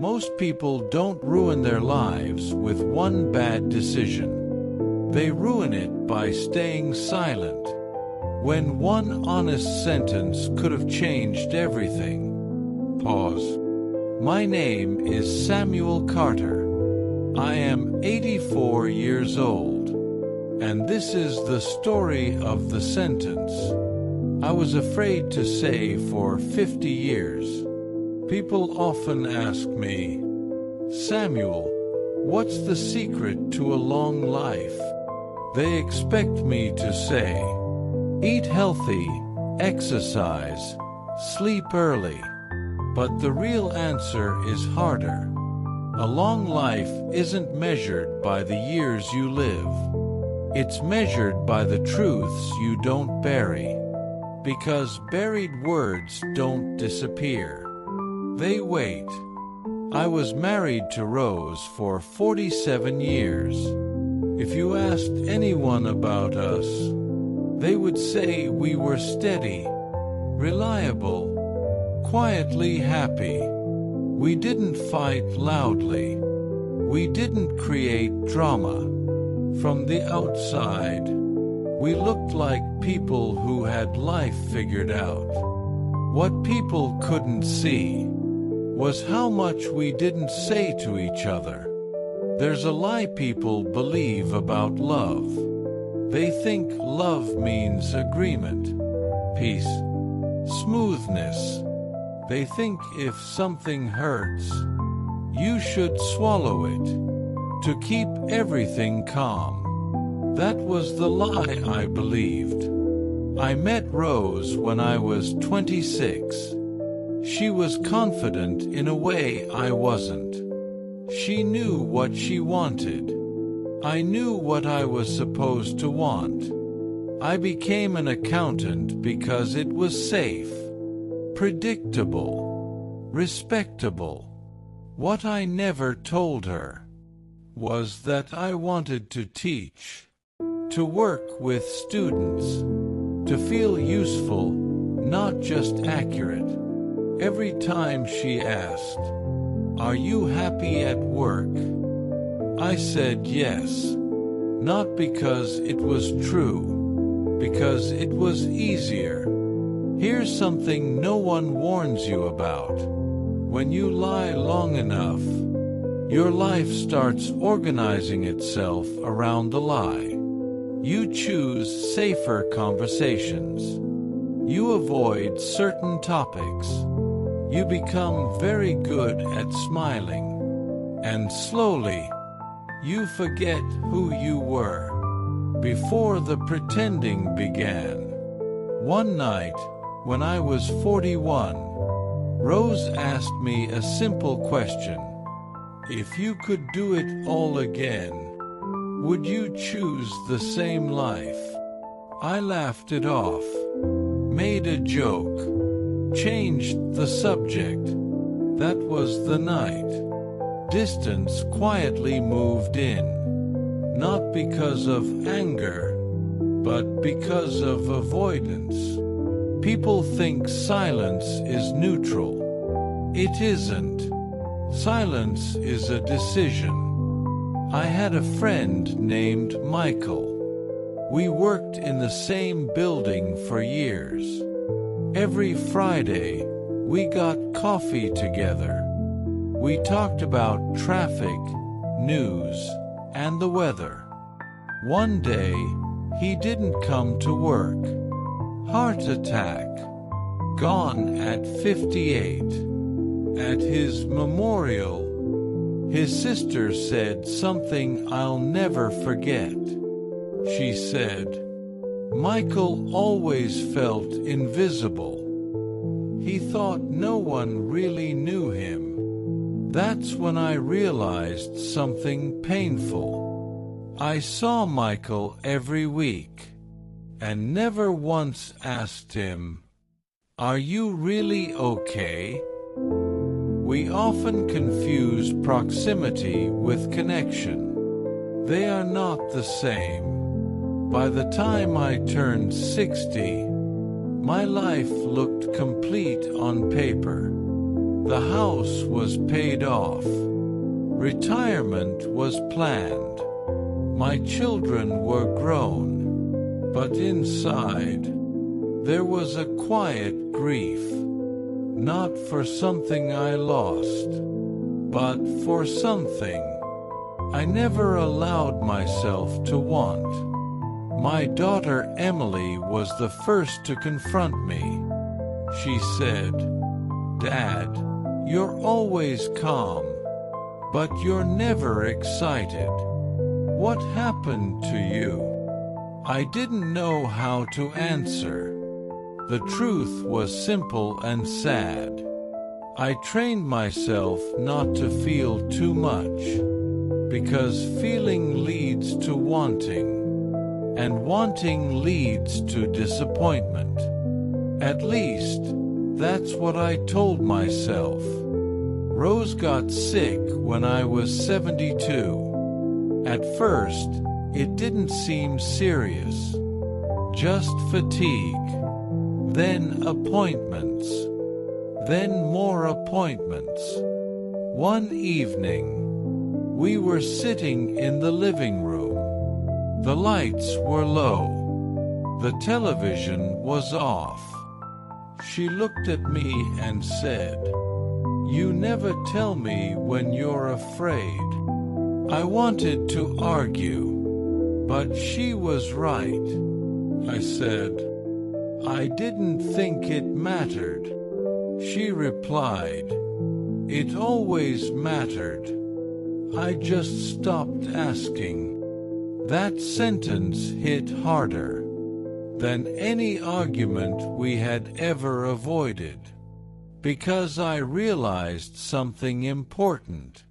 Most people don't ruin their lives with one bad decision. They ruin it by staying silent, when one honest sentence could have changed everything. Pause. My name is Samuel Carter. I am 84 years old, and this is the story of the sentence I was afraid to say for 50 years. People often ask me, Samuel, what's the secret to a long life? They expect me to say, eat healthy, exercise, sleep early. But the real answer is harder. A long life isn't measured by the years you live. It's measured by the truths you don't bury. Because buried words don't disappear. They wait. I was married to Rose for 47 years. If you asked anyone about us, they would say we were steady, reliable, quietly happy. We didn't fight loudly. We didn't create drama. From the outside, we looked like people who had life figured out. What people couldn't see was how much we didn't say to each other. There's a lie people believe about love. They think love means agreement, peace, smoothness. They think if something hurts, you should swallow it to keep everything calm. That was the lie I believed. I met Rose when I was 26. She was confident in a way I wasn't. She knew what she wanted. I knew what I was supposed to want. I became an accountant because it was safe, predictable, respectable. What I never told her was that I wanted to teach, to work with students, to feel useful, not just accurate. Every time she asked, "Are you happy at work?" I said yes, not because it was true, because it was easier. Here's something no one warns you about. When you lie long enough, your life starts organizing itself around the lie. You choose safer conversations. You avoid certain topics. You become very good at smiling. And slowly, you forget who you were before the pretending began. One night, when I was 41, Rose asked me a simple question. If you could do it all again, would you choose the same life? I laughed it off, made a joke, changed the subject. That was the night. Distance quietly moved in, not because of anger, but because of avoidance. People think silence is neutral. It isn't. Silence is a decision. I had a friend named Michael. We worked in the same building for years. Every Friday, we got coffee together. We talked about traffic, news, and the weather. One day, he didn't come to work. Heart attack. Gone at 58. At his memorial, his sister said something I'll never forget. She said, "Michael always felt invisible. He thought no one really knew him." That's when I realized something painful. I saw Michael every week, and never once asked him, "Are you really okay?" We often confuse proximity with connection. They are not the same. By the time I turned 60, my life looked complete on paper. The house was paid off. Retirement was planned. My children were grown. But inside, there was a quiet grief. Not for something I lost, but for something I never allowed myself to want. My daughter Emily was the first to confront me. She said, "Dad, you're always calm, but you're never excited. What happened to you?" I didn't know how to answer. The truth was simple and sad. I trained myself not to feel too much, because feeling leads to wanting, and wanting leads to disappointment. At least, that's what I told myself. Rose got sick when I was 72. At first, it didn't seem serious. Just fatigue. Then appointments. Then more appointments. One evening, we were sitting in the living room. The lights were low. The television was off. She looked at me and said, "You never tell me when you're afraid." I wanted to argue, but she was right. I said, "I didn't think it mattered." She replied, "It always mattered. I just stopped asking." That sentence hit harder than any argument we had ever avoided, because I realized something important.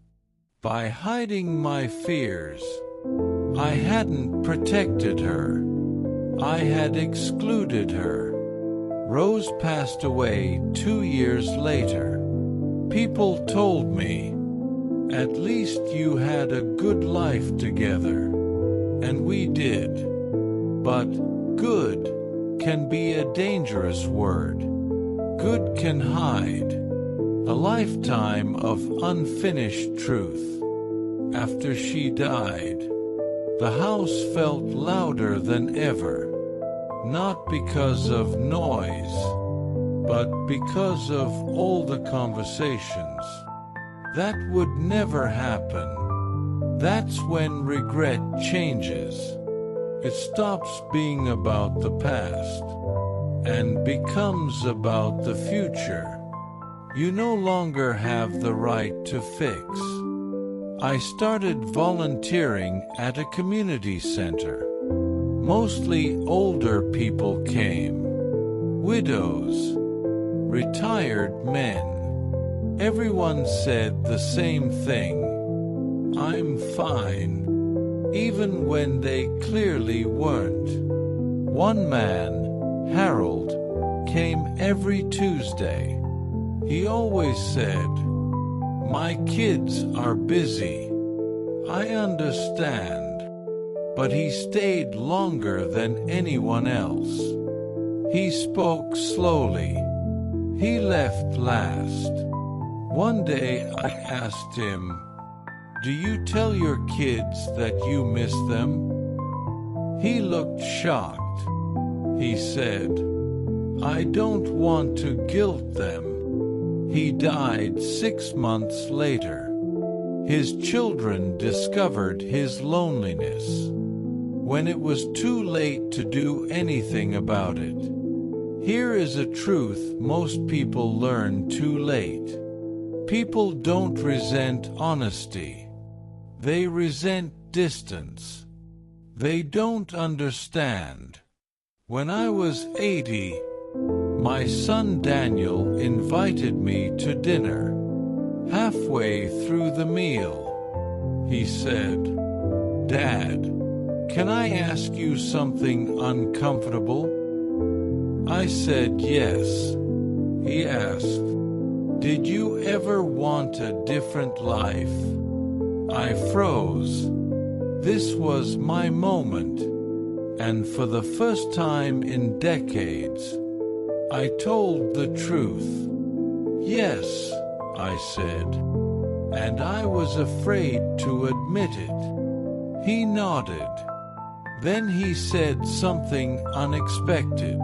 By hiding my fears, I hadn't protected her. I had excluded her. Rose passed away 2 years later. People told me, "At least you had a good life together." And we did. But good can be a dangerous word. Good can hide a lifetime of unfinished truth. After she died, the house felt louder than ever. Not because of noise, but because of all the conversations that would never happen. That's when regret changes. It stops being about the past and becomes about the future. You no longer have the right to fix. I started volunteering at a community center. Mostly older people came. Widows, retired men. Everyone said the same thing. "I'm fine," even when they clearly weren't. One man, Harold, came every Tuesday. He always said, "My kids are busy." I understand. But he stayed longer than anyone else. He spoke slowly. He left last. One day I asked him, "Do you tell your kids that you miss them?" He looked shocked. He said, "I don't want to guilt them." He died 6 months later. His children discovered his loneliness when it was too late to do anything about it. Here is a truth most people learn too late. People don't resent honesty. They resent distance. They don't understand. When I was 80, my son Daniel invited me to dinner. Halfway through the meal, he said, "Dad, can I ask you something uncomfortable?" I said yes. He asked, "Did you ever want a different life?" I froze. This was my moment, and for the first time in decades, I told the truth. Yes, I said, and I was afraid to admit it. He nodded. Then he said something unexpected.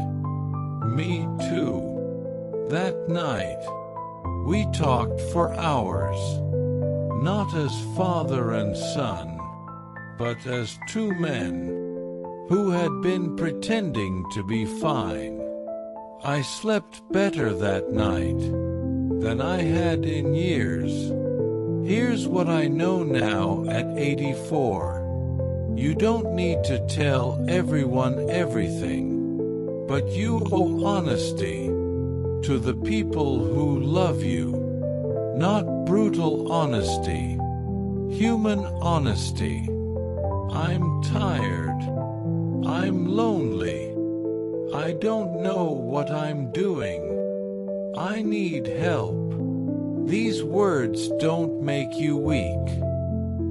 Me too. That night, we talked for hours, not as father and son, but as two men who had been pretending to be fine. I slept better that night than I had in years. Here's what I know now at 84. You don't need to tell everyone everything, but you owe honesty to the people who love you. Not brutal honesty, human honesty. I'm tired. I'm lonely. I don't know what I'm doing. I need help. These words don't make you weak.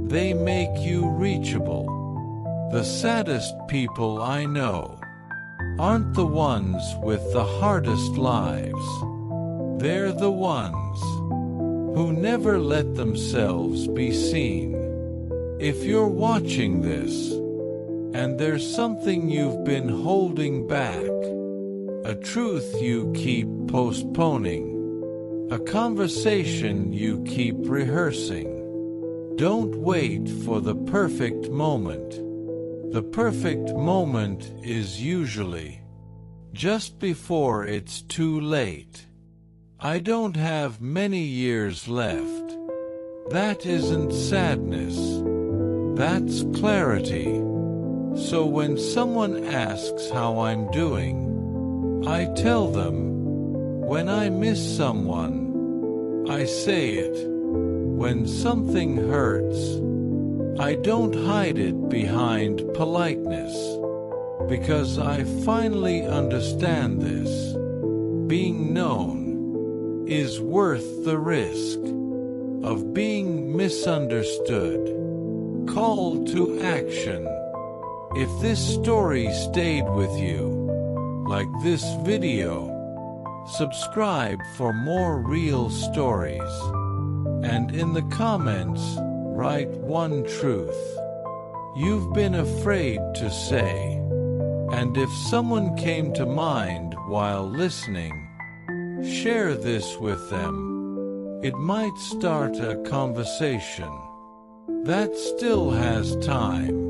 They make you reachable. The saddest people I know aren't the ones with the hardest lives. They're the ones who never let themselves be seen. If you're watching this, and there's something you've been holding back, a truth you keep postponing, a conversation you keep rehearsing, don't wait for the perfect moment. The perfect moment is usually just before it's too late. I don't have many years left. That isn't sadness. That's clarity. So when someone asks how I'm doing, I tell them. When I miss someone, I say it. When something hurts, I don't hide it behind politeness, because I finally understand this. Being known is worth the risk of being misunderstood. Call to action. If this story stayed with you, like this video, subscribe for more real stories. And in the comments, write one truth you've been afraid to say. And if someone came to mind while listening, share this with them. It might start a conversation that still has time.